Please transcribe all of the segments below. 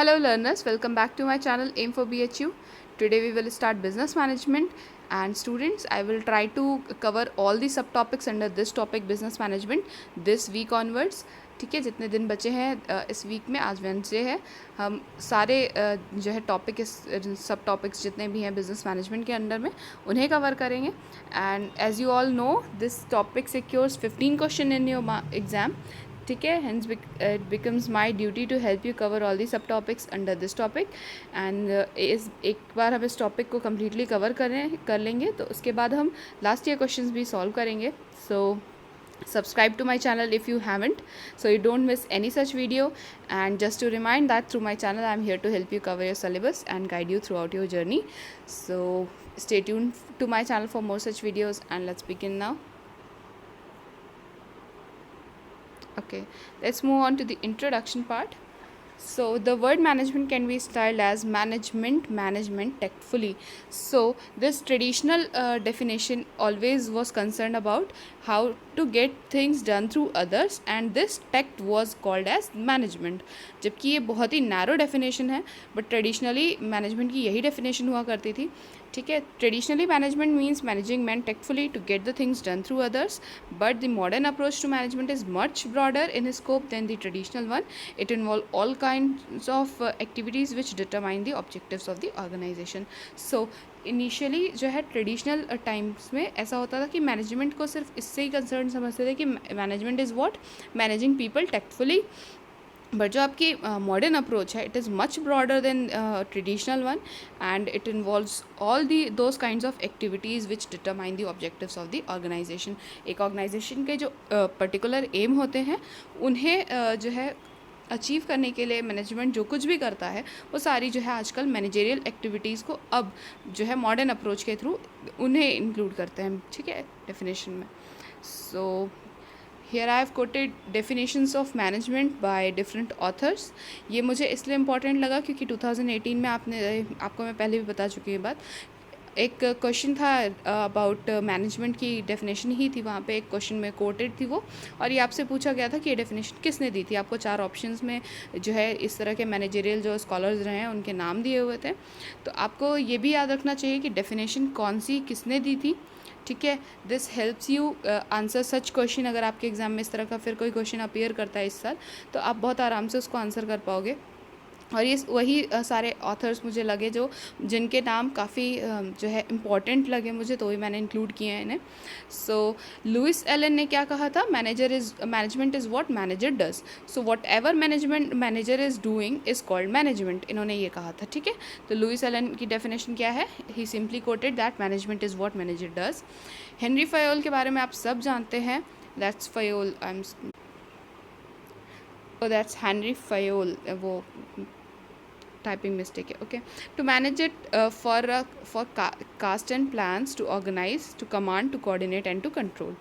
Hello learners, welcome back to my channel Aim for BHU. Today we will start business management and students I will try to cover all the subtopics under this topic business management this week onwards. ठीक है, जितने दिन बचे हैं इस week में, आज Wednesday है, हम सारे जो है टॉपिक इस सब टॉपिक्स जितने भी हैं बिजनेस मैनेजमेंट के अंडर में उन्हें कवर करेंगे. And as you all know this topic secures 15 question in your exam. ठीक है, hence it becomes my duty to help you cover all the sub topics under this topic. And एक बार हम इस topic को completely cover कर लेंगे तो उसके बाद हम लास्ट ईयर क्वेश्चंस भी सॉल्व करेंगे. सो subscribe to my channel if you haven't, so you don't miss any such video. And just to remind that through my channel I'm here to help you cover your syllabus and guide you throughout your journey. So stay tuned to my channel for more such videos, and let's begin now. Okay, let's move on to the introduction part. So the word management can be styled as management tactfully. So this traditional definition always was concerned about how to get things done through others, and this tact was called as management. जबकि ये बहुत ही narrow definition है, but traditionally management की यही definition हुआ करती थी. ठीक है, traditionally management means managing man tactfully to get the things done through others, but the modern approach to management is much broader in scope than the traditional one. It involve all kinds of activities which determine the objectives of the organization. So initially जो है traditional times में ऐसा होता था कि management को सिर्फ इससे ही कंसर्न समझते थे कि management is what, managing people tactfully. But जो आपकी मॉडर्न अप्रोच है, it is much broader than traditional one, and it involves all the those kinds of activities which determine the objectives of the organization. एक organization के जो particular M होते हैं उन्हें जो है अचीव करने के लिए मैनेजमेंट जो कुछ भी करता है वो सारी जो है आजकल मैनेजरियल एक्टिविटीज़ को अब जो है मॉडर्न अप्रोच के थ्रू उन्हें इंक्लूड करते हैं. ठीक है, डेफिनेशन में. सो here I have quoted definitions of management by different authors. ये मुझे इसलिए इम्पॉर्टेंट लगा क्योंकि 2018 में आपको मैं पहले भी बता चुकी हूँ बात. एक क्वेश्चन था अबाउट मैनेजमेंट की डेफिनेशन ही थी, वहाँ पे एक क्वेश्चन में कोटेड थी वो, और ये आपसे पूछा गया था कि ये डेफिनेशन किसने दी थी. आपको 4 ऑप्शंस में जो है इस तरह के मैनेजरियल जो स्कॉलर्स रहे हैं उनके नाम दिए हुए थे. तो आपको ये भी याद रखना चाहिए कि डेफिनेशन कौन सी किसने दी थी. ठीक है, this helps you answer such question. अगर आपके एग्ज़ाम में इस तरह का फिर कोई क्वेश्चन अपीयर करता है इस साल, तो आप बहुत आराम से उसको आंसर कर पाओगे. और ये वही सारे ऑथर्स मुझे लगे जो जिनके नाम काफ़ी जो है इम्पॉर्टेंट लगे मुझे, तो वही मैंने इंक्लूड किए हैं इन्हें. सो लुइस एलन ने क्या कहा था, management is what manager does. So what ever manager is doing is called management. इन्होंने ये कहा था. ठीक है, तो लुइस एलन की डेफिनेशन क्या है, he simply quoted that management is what manager does. Henri Fayol के बारे में आप सब जानते हैं. दैट्स हेनरी फयोल, वो टाइपिंग मिस्टेक है. Okay, to manage it forecast and plans, to organize, to command, to coordinate and to control.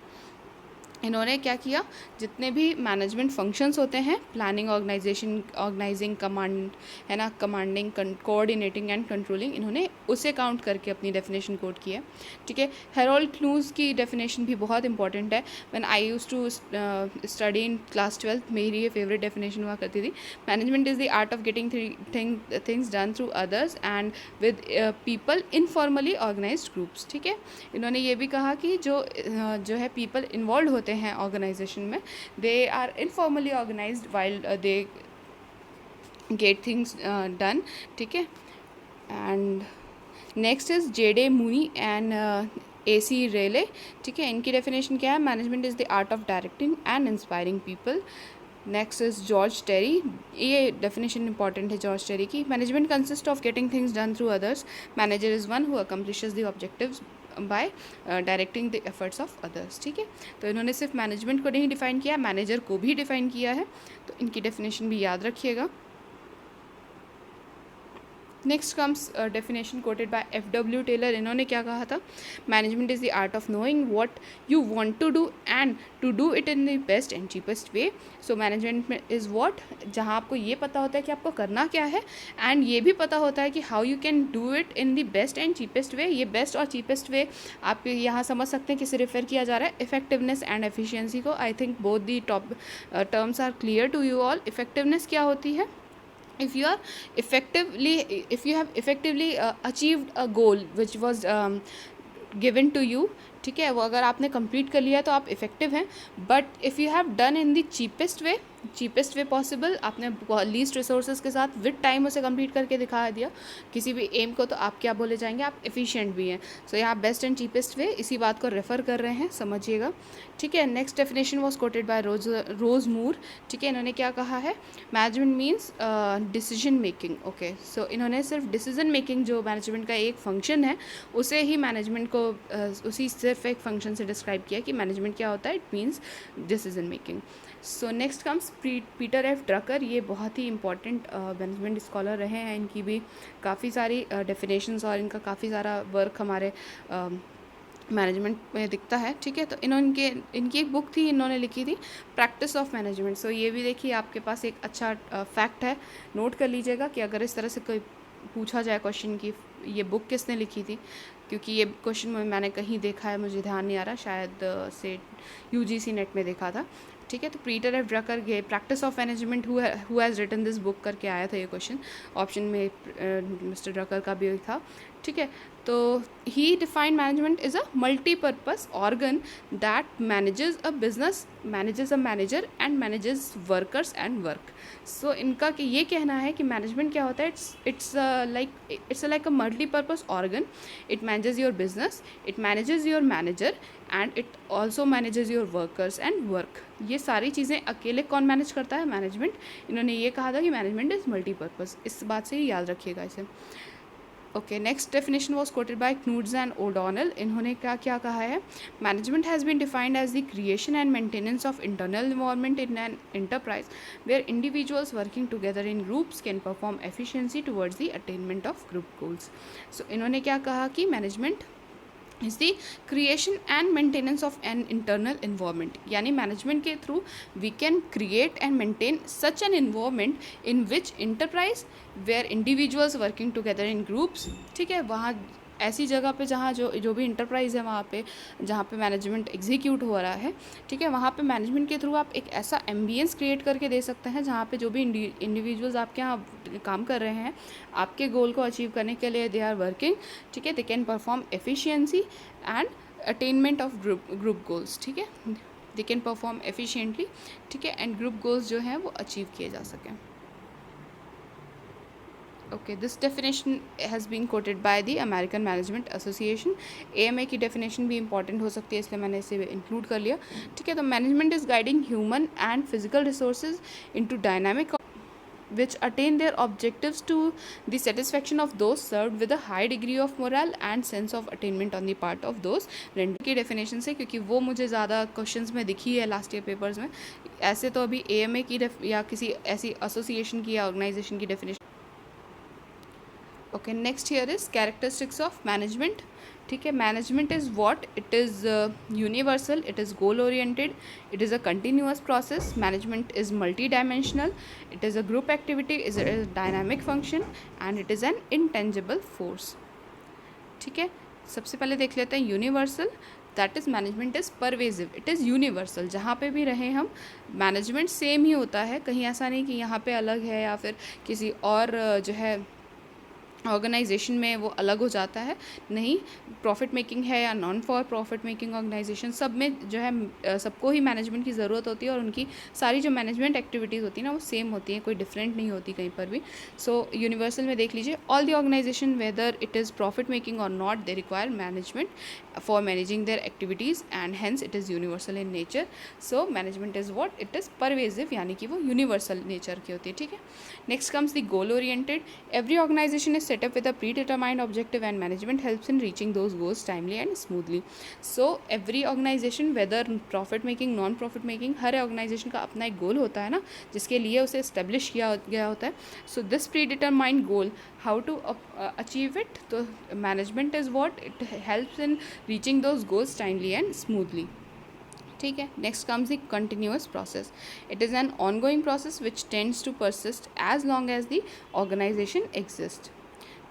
इन्होंने क्या किया, जितने भी मैनेजमेंट फंक्शंस होते हैं, प्लानिंग, ऑर्गेनाइजिंग, कमांड है ना, कमांडिंग, कोऑर्डिनेटिंग एंड कंट्रोलिंग, इन्होंने उसे काउंट करके अपनी डेफिनेशन कोट की है. ठीक है, हेरोल्ड क्लूज की डेफिनेशन भी बहुत इंपॉर्टेंट है. When I used to study in class 12, मेरी ये फेवरेट डेफिनेशन हुआ करती थी. Management is the art of getting things done through others and with people informally organised groups. ठीक है, इन्होंने ये भी कहा कि जो है पीपल इन्वॉल्व होते हैं ऑर्गेनाइजेशन में, they are informally organized while they get things done. ठीक है, and next is J D Mooney and AC Reiley. ठीक है, इनकी डेफिनेशन क्या है, management is the art of directing and inspiring people. Next is George Terry. ये definition important है George Terry की. Management consist of getting things done through others. Manager is one who accomplishes the objectives by directing the efforts of others. ठीक है, तो इन्होंने सिर्फ management को नहीं डिफाइन किया, मैनेजर को भी डिफाइन किया है, तो इनकी डेफिनेशन भी याद रखिएगा. Next comes definition quoted by F.W. Taylor. इन्होंने क्या कहा था, management is the art of knowing what you want to do and to do it in the best and cheapest way. So management में is what, जहाँ आपको ये पता होता है कि आपको करना क्या है, एंड ये भी पता होता है कि how you can do it in the best and cheapest वे. ये बेस्ट और चीपेस्ट वे आप यहाँ समझ सकते हैं किसे रेफर किया जा रहा है, इफेक्टिवनेस एंड एफिशिएंसी को. I think both the terms are clear to you all. Effectiveness क्या होती है, if you are effectively, if you have effectively achieved a goal which was given to you, ठीक है, वो अगर आपने कंप्लीट कर लिया तो आप इफ़ेक्टिव हैं. But if you have done in the cheapest way possible, आपने लीस्ट रिसोर्सेज के साथ विद टाइम उसे कंप्लीट करके दिखा दिया किसी भी एम को, तो आप क्या बोले जाएंगे, आप एफिशिएंट भी हैं. सो यहाँ बेस्ट एंड चीपेस्ट वे इसी बात को रेफ़र कर रहे हैं, समझिएगा. ठीक है, next definition was quoted by Ross Moore. ठीक है, इन्होंने क्या कहा है, management means decision making. Okay, so इन्होंने सिर्फ डिसीजन मेकिंग जो मैनेजमेंट का एक फंक्शन है उसे ही मैनेजमेंट को उसी सिर्फ एक फंक्शन से डिस्क्राइब किया कि मैनेजमेंट क्या होता है, it means decision making. So next comes Peter F Drucker. ये बहुत ही इंपॉर्टेंट मैनेजमेंट स्कॉलर रहे हैं. इनकी भी काफ़ी सारी डेफिनेशंस और इनका काफ़ी सारा वर्क हमारे मैनेजमेंट में दिखता है. ठीक है, तो इनकी एक बुक थी, इन्होंने लिखी थी प्रैक्टिस ऑफ मैनेजमेंट. सो ये भी देखिए, आपके पास एक अच्छा फैक्ट है, नोट कर लीजिएगा कि अगर इस तरह से कोई पूछा जाए क्वेश्चन की ये बुक किसने लिखी थी, क्योंकि ये क्वेश्चन मैंने कहीं देखा है, मुझे ध्यान नहीं आ रहा, शायद से यूजीसी नेट में देखा था. ठीक है, तो पीटर एफ ड्रकर के practice of management who has written this book करके आया था ये क्वेश्चन. ऑप्शन में मिस्टर ड्रकर का भी था. ठीक है, तो he defined management is a multipurpose organ that manages a business, manages a manager and manages workers and work. So इनका कि ये कहना है कि मैनेजमेंट क्या होता है, it's like a multipurpose organ. It manages your business, it manages your manager and it also manages your workers and work. ये सारी चीज़ें अकेले कौन मैनेज करता है, मैनेजमेंट. इन्होंने ये कहा था कि मैनेजमेंट इज़ मल्टीपर्पज़. इस बात से ही याद रखिएगा इसे. Okay, next definition was quoted by Koontz and O'Donnell. इन्होंने क्या कहा है, management has been defined as the creation and maintenance of internal environment in an enterprise where individuals working together in groups can perform efficiency towards the attainment of group goals. So इन्होंने क्या कहा कि management is the creation and maintenance of an internal environment. यानी management के through we can create and maintain such an environment in which enterprise where individuals working together in groups, ठीक है, वहाँ ऐसी जगह पे जहाँ जो भी इंटरप्राइज़ है वहाँ पे जहाँ पे मैनेजमेंट एग्जीक्यूट हो रहा है, ठीक है, वहाँ पे मैनेजमेंट के थ्रू आप एक ऐसा एम्बियंस क्रिएट करके दे सकते हैं जहाँ पे जो भी इंडिविजुअल्स आपके यहाँ काम कर रहे हैं आपके गोल को अचीव करने के लिए दे आर वर्किंग. ठीक है, they can perform efficiency and attainment of group goals. ठीक है, दे कैन परफॉर्म एफिशिएंटली. ठीक है, एंड ग्रुप गोल्स जो हैं वो अचीव किए जा सकें. Okay, this definition has been quoted by the American management association. AMA की डेफिनेशन भी इंपॉर्टेंट हो सकती है, इसलिए मैंने इसे इंक्लूड कर लिया. ठीक है, तो management is guiding human and physical resources into dynamic which attain their objectives to the satisfaction of those served with a high degree of morale and sense of attainment on the part of those rendered. की definition से, क्योंकि वो मुझे ज़्यादा questions में दिखी है last year papers में. ऐसे तो अभी AMA की या किसी ऐसी एसोसिएशन की या ऑर्गेनाइजेशन की definition. Okay, next here is characteristics of management. ठीक है, management is what, it is universal, it is goal oriented, it is a continuous process, management is multi dimensional, it is a group activity, is a dynamic function and it is N intangible force. ठीक है, सबसे पहले देख लेते हैं universal. That is management is pervasive, it is universal. जहाँ पे भी रहें हम, मैनेजमेंट सेम ही होता है, कहीं ऐसा नहीं कि यहाँ पे अलग है या फिर किसी और जो है ऑर्गेनाइजेशन में वो अलग हो जाता है. नहीं, प्रॉफिट मेकिंग है या non for profit making organisation, सब में जो है सबको ही मैनेजमेंट की ज़रूरत होती है और उनकी सारी जो मैनेजमेंट एक्टिविटीज़ होती है ना वो सेम होती हैं, कोई डिफरेंट नहीं होती कहीं पर भी. सो यूनिवर्सल में देख लीजिए, all the organization whether it is profit making और not, they require management for managing their activities and hence it is universal in nature. So management is what, it is pervasive, यानी कि वो universal nature की होती है. ठीक है, next comes the goal oriented. Every organisation is set up with a predetermined objective and management helps in reaching those goals timely and smoothly. So every organization, whether profit making non profit making, her organization का अपना एक goal होता है ना जिसके लिए उसे establish किया गया होता है. So this predetermined goal, how to achieve it? तो management is what, it helps in reaching those goals timely and smoothly. ठीक है, next comes the continuous process. It is an ongoing process which tends to persist as long as the organisation exist.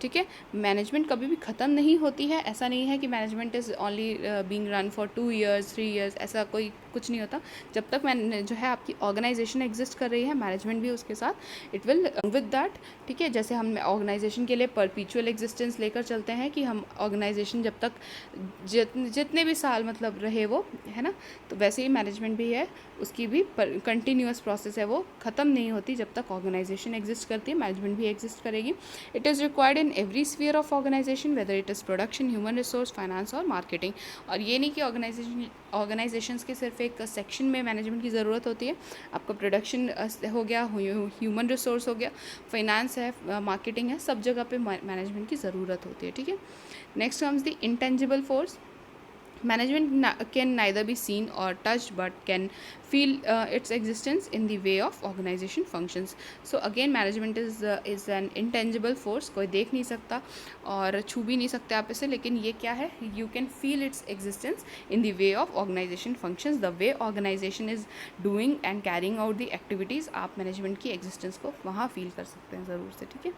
ठीक है, management कभी भी ख़त्म नहीं होती है. ऐसा नहीं है कि management is only being run for 2 years 3 years, ऐसा कोई कुछ नहीं होता। जब तक मैं जो है आपकी ऑर्गेनाइजेशन एग्जिस्ट कर रही है, मैनेजमेंट भी उसके साथ इट विल विद दैट, ठीक है। जैसे हम ऑर्गेनाइजेशन के लिए परपीचुअल एग्जिस्टेंस लेकर चलते हैं कि हम ऑर्गेनाइजेशन जब तक जितने भी साल मतलब रहे वो, है ना, तो वैसे ही मैनेजमेंट भी है, उसकी भी कंटिन्यूअस प्रोसेस है, वो ख़त्म नहीं होती। जब तक ऑर्गेनाइजेशन एग्जिस्ट करती है, मैनेजमेंट भी एग्जिस्ट करेगी। It is required in every sphere of organisation, whether it is production, human resource, finance और मार्केटिंग। और ये नहीं कि ऑर्गेनाइजेशंस के सिर्फ एक सेक्शन में मैनेजमेंट की ज़रूरत होती है। आपका प्रोडक्शन हो गया, ह्यूमन रिसोर्स हो गया, फाइनेंस है, मार्केटिंग है, सब जगह पे मैनेजमेंट की ज़रूरत होती है, ठीक है। Next comes the intangible force. Management can neither be seen or touched but can feel its existence in the way of organization functions. So again management is an intangible force, कोई देख नहीं सकता और छू भी नहीं सकते आप इसे, लेकिन ये क्या है, you can feel its existence in the way of organization functions, the way organization is doing and carrying out the activities, आप management की existence को वहाँ feel कर सकते हैं ज़रूर से, ठीक है।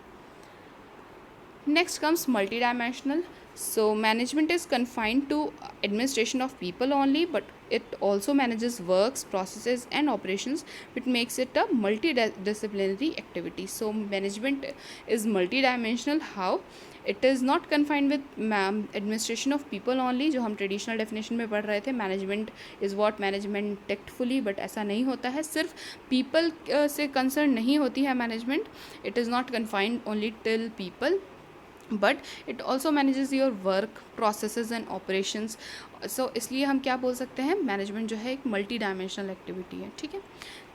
Next comes multidimensional. So management is confined to administration of people only, but it also manages works, processes and operations, which makes it a multidisciplinary activity. So management is multidimensional. How? It is not confined with administration of people only, जो हम traditional definition में पढ़ रहे थे, management is what management tactfully, but ऐसा नहीं होता है। सिर्फ पीपल से कंसर्न नहीं होती है management, it is not confined only till people, but it also manages your work, processes and operations. So इसलिए हम क्या बोल सकते हैं, मैनेजमेंट जो है एक मल्टी डायमेंशनल एक्टिविटी है, ठीक है।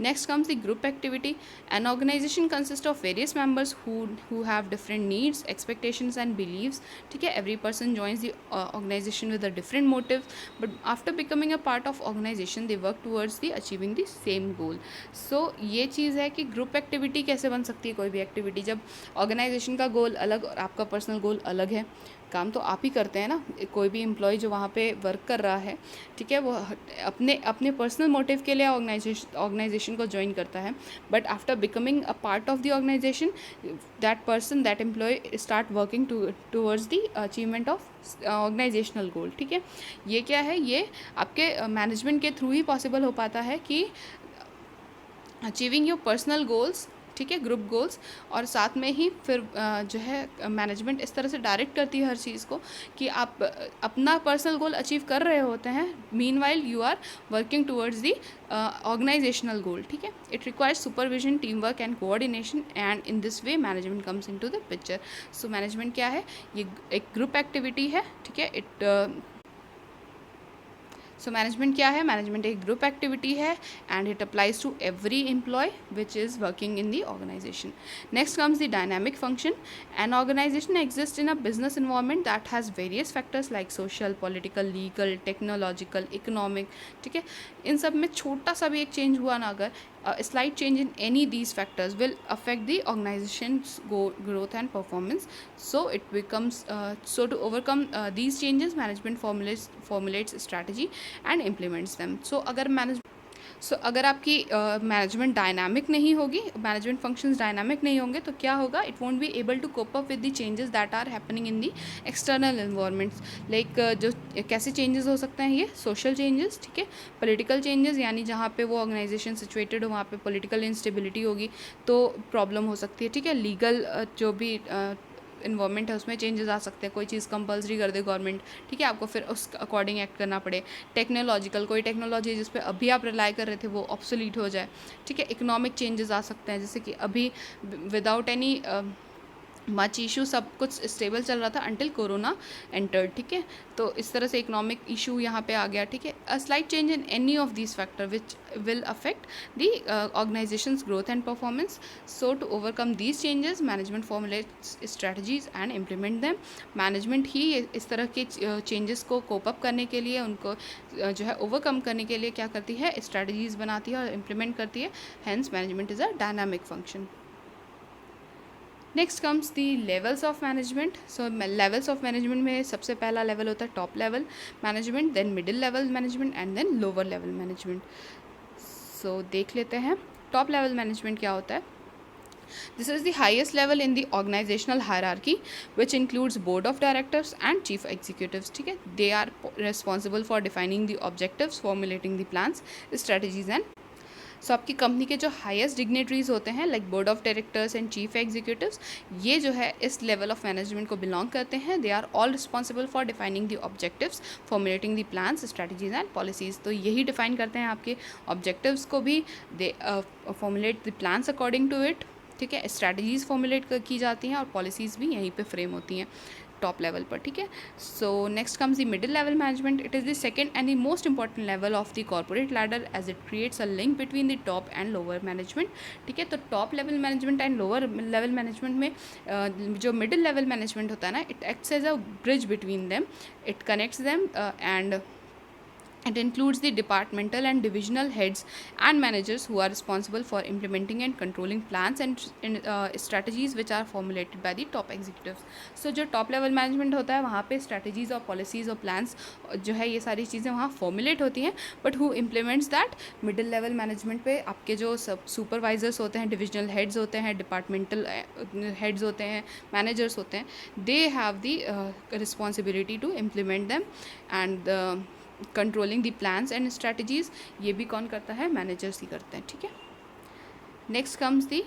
Next comes the group activity. An organization consist of various members who have different needs, expectations and beliefs, ठीक है। Every person joins the organization with a different motive, but after becoming a part of organization they work towards the achieving the same goal. So ये चीज़ है कि group activity कैसे बन सकती है, कोई भी एक्टिविटी जब ऑर्गेनाइजेशन का गोल अलग और आपका पर्सनल गोल अलग है, काम तो आप ही करते हैं ना, कोई भी एम्प्लॉय जो वहाँ पे वर्क कर रहा है, ठीक है, वो अपने पर्सनल मोटिव के लिए ऑर्गेनाइजेशन को ज्वाइन करता है, but after becoming a part of the organization that person, that employ start working towards the achievement of organizational goal, ठीक है। ये क्या है, ये आपके मैनेजमेंट के थ्रू ही पॉसिबल हो पाता है कि अचीविंग योर पर्सनल गोल्स, ठीक है, ग्रुप गोल्स, और साथ में ही फिर जो है मैनेजमेंट इस तरह से डायरेक्ट करती है हर चीज़ को कि आप अपना पर्सनल गोल अचीव कर रहे होते हैं, meanwhile you are working towards the organizational goal, ठीक है। It requires supervision, team work and coordination, and in this way management comes into the picture. So management क्या है, ये एक ग्रुप एक्टिविटी है, ठीक है। सो मैनेजमेंट क्या है, मैनेजमेंट एक ग्रुप एक्टिविटी है and it applies to every employ which is working in the organisation. Next comes the dynamic function. An organisation exist in a business environment that has various factors like social, political, legal, technological, economic, ठीक है। इन सब में छोटा सा भी एक change हुआ ना अगर, a slight change in any these factors will affect the organization's growth and performance. So it becomes so to overcome these changes, management formulates strategy and implements them. So अगर आपकी मैनेजमेंट डायनामिक नहीं होगी, management functions dynamic नहीं होंगे, तो क्या होगा, it won't be able to cope up with the changes that are happening in the external environments. Like जो कैसे चेंजेस हो सकते हैं, ये सोशल चेंजेस, ठीक है, पॉलिटिकल चेंजेस, यानी जहाँ पे वो ऑर्गेनाइजेशन सिचुएटेड हो वहाँ पे पॉलिटिकल इंस्टेबिलिटी होगी तो प्रॉब्लम हो सकती है, ठीक है। लीगल जो भी इन्वायरमेंट है उसमें चेंजेस आ सकते हैं, कोई चीज़ कंपलसरी कर दे गवर्नमेंट, ठीक है, आपको फिर उस अकॉर्डिंग एक्ट करना पड़े। टेक्नोलॉजिकल, कोई टेक्नोलॉजी जिस पे अभी आप रिलाई कर रहे थे वो ऑब्सोलीट हो जाए, ठीक है। इकोनॉमिक चेंजेस आ सकते हैं, जैसे कि अभी विदाउट एनी मच इशू सब कुछ स्टेबल चल रहा था अंटिल कोरोना एंटर्ड, ठीक है। तो इस तरह से इकोनॉमिक इशू यहाँ पे आ गया, ठीक है। A slight change in any of these factor which will affect the organization's growth and performance. So to overcome these changes management formulates strategies and implement them. Management ही इस तरह के चेंजेस को कोप अप करने के लिए, उनको जो है ओवरकम करने के लिए क्या करती है, स्ट्रैटेजीज बनाती है और इम्प्लीमेंट करती है। Hence management is a dynamic function. Next comes the levels of management. So levels of management में सबसे पहला लेवल होता है top level management, then middle level management and then lower level management. So देख लेते हैं टॉप लेवल मैनेजमेंट क्या होता है। This is the highest level in the organizational hierarchy, which includes board of directors and chief executives. ठीक है, they are responsible for defining the objectives, formulating the plans, strategies and सो आपकी company के जो highest dignitaries होते हैं like board of directors and chief executives, ये जो है इस लेवल ऑफ मैनेजमेंट को बिलोंग करते हैं. They are all responsible for defining the objectives, formulating the plans, strategies and policies. तो यही डिफाइन करते हैं आपके ऑब्जेक्टिव्स को भी. They formulate the plans according to it. ठीक है, स्ट्रैटेजीज फॉर्मुलेट की जाती हैं और पॉलिसीज़ भी यहीं पे फ्रेम होती हैं टॉप लेवल पर. ठीक है, so next comes the middle level management. It is the second and the most important level of the corporate ladder as it creates a link between the top and lower management. ठीक है, तो top level management and lower level management में जो middle level management होता है ना, it acts as a bridge between them. It connects them and it includes the departmental and divisional heads and managers who are responsible for implementing and controlling plans and strategies which are formulated by the top executives. So जो top level management होता है वहाँ पे strategies और policies और plans जो है ये सारी चीज़ें वहाँ formulate होती हैं. But who implements that? middle level management पे आपके जो supervisors होते हैं, divisional heads होते हैं, departmental heads होते हैं, managers होते हैं, they have the responsibility to implement them and controlling the plans and strategies. ये भी कौन करता है? मैनेजर्स ही करते हैं. ठीक है, next comes the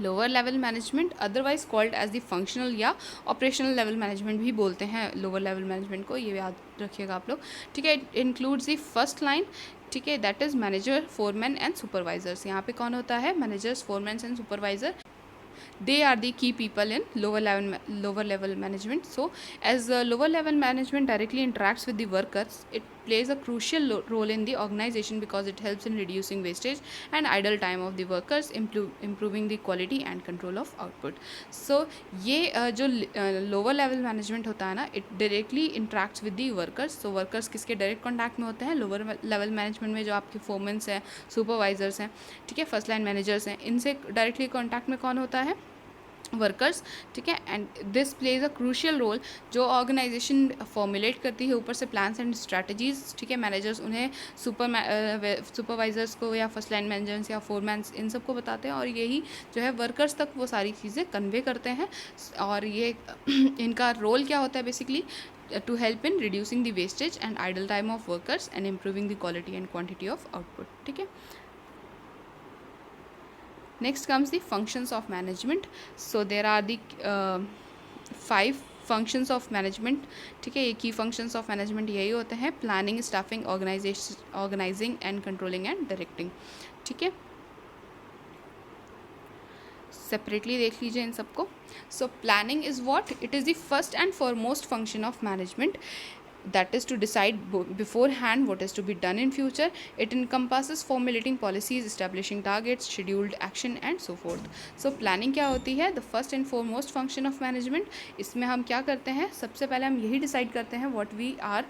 lower level management, otherwise called as the functional या ऑपरेशनल लेवल मैनेजमेंट भी बोलते हैं लोअर लेवल मैनेजमेंट को, ये याद रखिएगा आप लोग. ठीक है, it includes the first line. ठीक है, that is manager, foreman and supervisors. यहाँ पे कौन होता है? Managers, foreman and supervisor. They are the key people in lower level management. So as lower level management directly interacts with the workers, it plays a crucial role in the organization because it helps in reducing wastage and idle time of the workers, improving the quality and control of output. So ये जो lower level management होता है ना, it directly interacts with the workers. So workers किसके direct contact में होते हैं? lower level management में जो आपके foremen हैं, supervisors हैं, ठीक है, फर्स्ट लाइन मैनेजर्स हैं, इनसे डायरेक्टली कॉन्टैक्ट में कौन होता है? वर्कर्स. ठीक है, and this plays a crucial role. जो ऑर्गेनाइजेशन फॉर्मुलेट करती है ऊपर से प्लान्स एंड स्ट्रैटेजीज. ठीक है, मैनेजर्स उन्हें सुपरवाइजर्स को या फर्स्ट लाइन मैनेजर्स या फोरमैन्स इन सबको बताते हैं और यही जो है वर्कर्स तक वो सारी चीज़ें कन्वे करते हैं. और ये इनका रोल क्या होता है basically? to help in reducing the wastage and idle time of workers and improving the quality and quantity of output. ठीक है, next comes the functions of management. So there are the 5 functions of management. ठीक है, ये key functions of management यही होते हैं: planning, staffing, organizing and controlling and directing. ठीक है, सेपरेटली देख लीजिए इन सबको. So planning is what? It is the first and foremost function of management. That is to decide beforehand what is to be done in future. It encompasses formulating policies, establishing targets, scheduled action and so forth. So planning क्या होती है? The first and foremost function of management. इसमें हम क्या करते हैं? सबसे पहले हम यही decide करते हैं what we are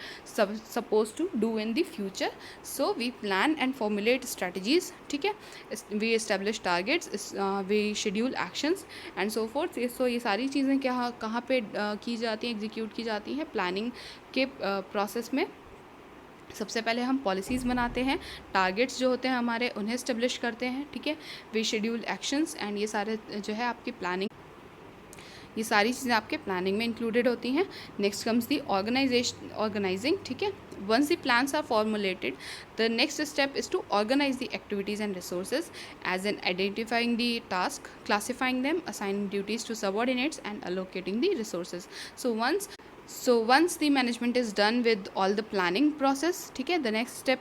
supposed to do in the future. So we plan and formulate strategies. ठीक है, we establish targets, we schedule actions and so forth. So ये सारी चीज़ें क्या कहाँ पे की जाती हैं, एग्जीक्यूट की जाती हैं? प्लानिंग के प्रोसेस में सबसे पहले हम पॉलिसीज़ बनाते हैं, टारगेट्स जो होते हैं हमारे उन्हें इस्टेब्लिश करते हैं. ठीक है, वी शेड्यूल एक्शंस एंड ये सारे जो है आपकी प्लानिंग, ये सारी चीज़ें आपके प्लानिंग में इंक्लूडेड होती हैं. Next comes the organising. ठीक है, once the plans are formulated, the next step is to organize the activities and resources, as in identifying the task, classifying them, assigning duties to subordinates and allocating the resources. So once the management is done with all the planning process, ठीक है, the next step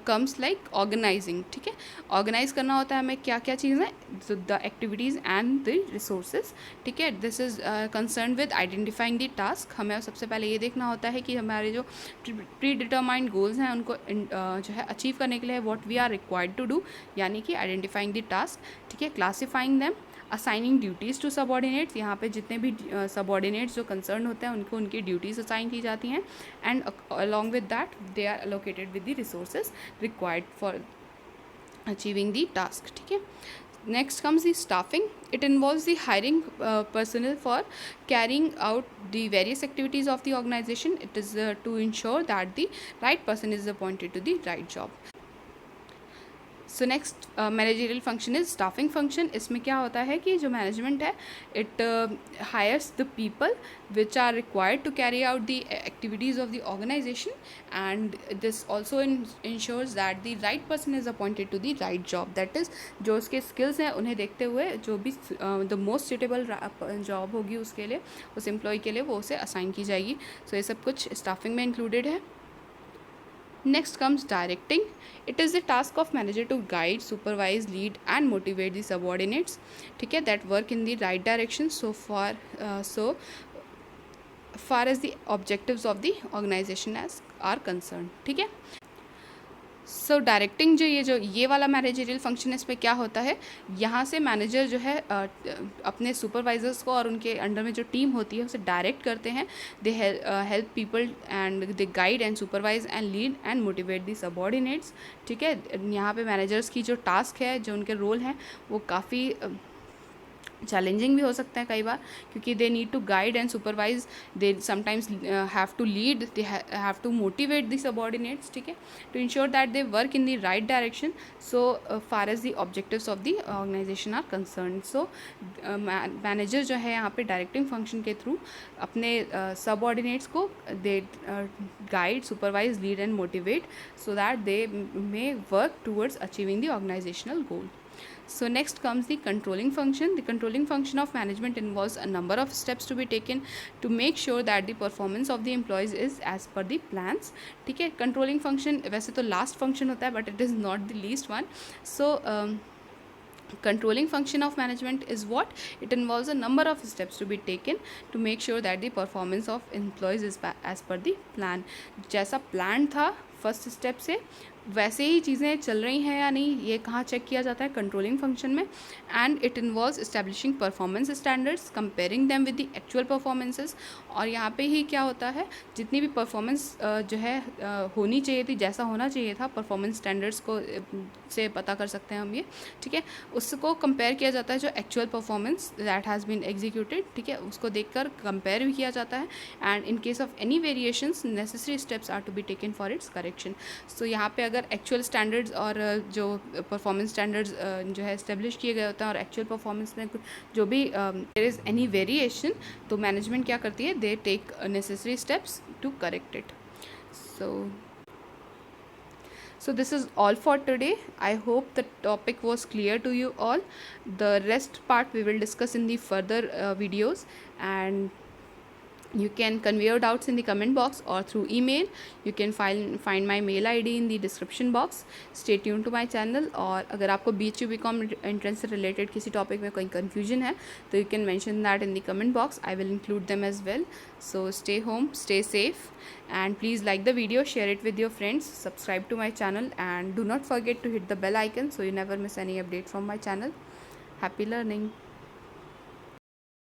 comes like organizing. ठीक है, organise करना होता है हमें क्या क्या चीज़ें? The activities and the resources. ठीक है, this is concern with identifying the task. हमें सबसे पहले ये देखना होता है कि हमारे जो प्री डिटरमाइंड गोल्स हैं उनको जो है अचीव करने के लिए what we are required to do, यानी कि आइडेंटिफाइंग द टास्क. ठीक है, classifying them, assigning duties to subordinates. यहाँ पे जितने भी सबॉर्डिनेट्स जो कंसर्न होते हैं उनको उनकी ड्यूटीज़ असाइन की जाती हैं and along with that they are allocated with the resources required for achieving the task. ठीक है, next comes the staffing. It involves the hiring personnel for carrying out the various activities of the organization. It is to ensure that the right person is appointed to the right job. So next managerial function is staffing function. इसमें क्या होता है कि जो management है it hires the people which are required to carry out the activities of the organisation, and this also ensures that the right person is appointed to the right job. That is जो उसके skills हैं उन्हें देखते हुए जो भी the most suitable job होगी उसके लिए, उस एम्प्लॉय के लिए, वो उसे असाइन की जाएगी. सो ये सब कुछ स्टाफिंग में इंक्लूडेड है. Next comes directing. It is the task of manager to guide, supervise, lead and motivate the subordinates, ठीक है, that work in the right direction so far as the objectives of the organization as are concerned. ठीक है. सो directing जो ये वाला managerial function है, इसमें क्या होता है, यहाँ से मैनेजर जो है अपने सुपरवाइजर्स को और उनके अंडर में जो टीम होती है उसे डायरेक्ट करते हैं. They help people and they guide and supervise and lead and motivate the subordinates. ठीक है. यहाँ पे मैनेजर्स की जो टास्क है, जो उनके रोल हैं, वो काफ़ी चैलेंजिंग भी हो सकते हैं कई बार, क्योंकि they need to guide and supervise, they sometimes have to lead, they have to motivate the subordinates. ठीक है, to ensure that they work in the right direction so far as the objectives of the organisation are concern. So manager जो है यहाँ पे directing function के through अपने subordinates को they guide, supervise, lead and motivate so that they may work towards achieving the organisational goal. So next comes the controlling function. The controlling function of management involves a number of steps to be taken to make sure that the performance of the employees is as per the plans. ठीक है. controlling function वैसे तो last function होता है, but it is not the least one. So controlling function of management is what? It involves a number of steps to be taken to make sure that the performance of employees is as per the plan. जैसा plan था first step से, वैसे ही चीज़ें चल रही हैं या नहीं, ये कहाँ चेक किया जाता है, कंट्रोलिंग फंक्शन में. And it involves establishing performance standards, comparing them with the actual performances. और यहाँ पे ही क्या होता है, जितनी भी परफॉर्मेंस जो है होनी चाहिए थी, जैसा होना चाहिए था, परफॉर्मेंस स्टैंडर्ड्स को से पता कर सकते हैं हम ये. ठीक है, उसको कंपेयर किया जाता है जो actual performance that has been executed. ठीक है, उसको देखकर कंपेयर भी किया जाता है. And in case of any variations necessary steps are to be taken for its correction. So यहाँ पे अगर एक्चुअल स्टैंडर्ड्स और जो परफॉर्मेंस स्टैंडर्ड्स जो है इस्टेब्लिश किए गए होते हैं और एक्चुअल परफॉर्मेंस में जो भी देयर इज़ एनी वेरिएशन, तो मैनेजमेंट क्या करती है, they take necessary steps to correct it. So this is all for today. I hope the topic was clear to you all. The rest part we will discuss in the further videos, and you can convey your doubts in the comment box or through email. You can find my mail ID in the description box. Stay tuned to my channel. और अगर आपको BHU BCom entrance से related किसी topic में कोई confusion है, तो you can mention that in the comment box. I will include them as well. So stay home, stay safe, and please like the video, share it with your friends, subscribe to my channel, and do not forget to hit the bell icon so you never miss any update from my channel. Happy learning.